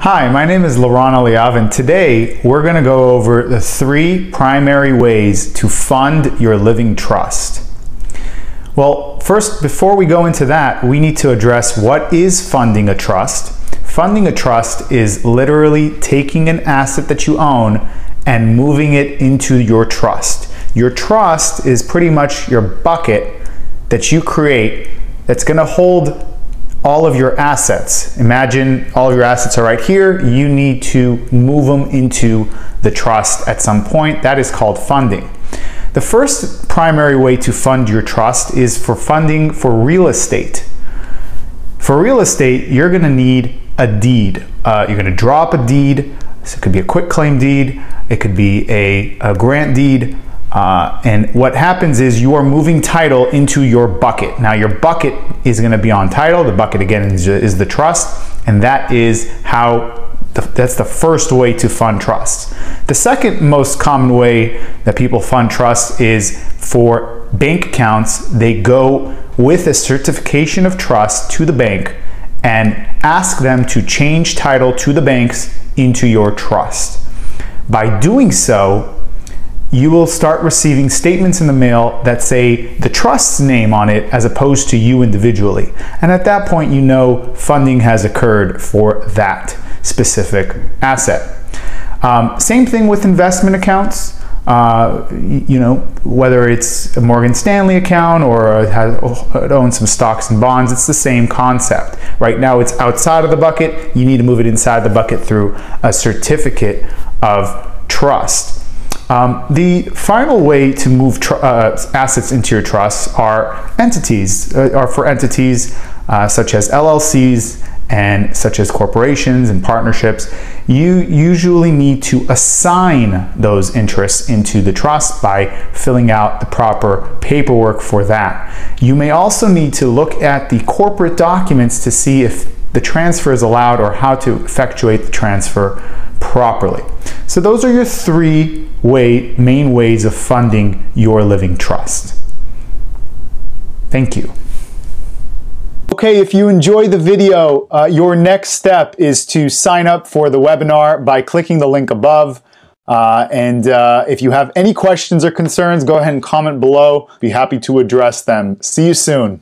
Hi, my name is Laurent Aliav, and today we're going to go over the 3 primary ways to fund your living trust. Well, first, before we go into that, we need to address what is funding a trust. Funding a trust is literally taking an asset that you own and moving it into your trust. Your trust is pretty much your bucket that you create that's going to hold all of your assets. Imagine all of your assets are right here. You need to move them into the trust at some point. That is called funding. The first primary way to fund your trust is for funding for real estate. For real estate, you're going to need a deed. You're going to draw up a deed. So it could be a quitclaim deed. It could be a grant deed. And what happens is you are moving title into your bucket. Now your bucket is going to be on title. The bucket again is the trust, and that is how that's the first way to fund trusts. The second most common way that people fund trusts is for bank accounts. They go with a certification of trust to the bank and ask them to change title to the banks into your trust. By doing so, you will start receiving statements in the mail that say the trust's name on it as opposed to you individually. And at that point, you know funding has occurred for that specific asset. Same thing with investment accounts. Whether it's a Morgan Stanley account or it owns some stocks and bonds, it's the same concept. Right now it's outside of the bucket. You need to move it inside the bucket through a certificate of trust. The final way to move assets into your trust are for entities such as LLCs and such as corporations and partnerships. You usually need to assign those interests into the trust by filling out the proper paperwork for that. You may also need to look at the corporate documents to see if the transfer is allowed or how to effectuate the transfer properly. So those are your 3 main ways of funding your living trust. Thank you. Okay, if you enjoyed the video, your next step is to sign up for the webinar by clicking the link above. If you have any questions or concerns, go ahead and comment below. Be happy to address them. See you soon.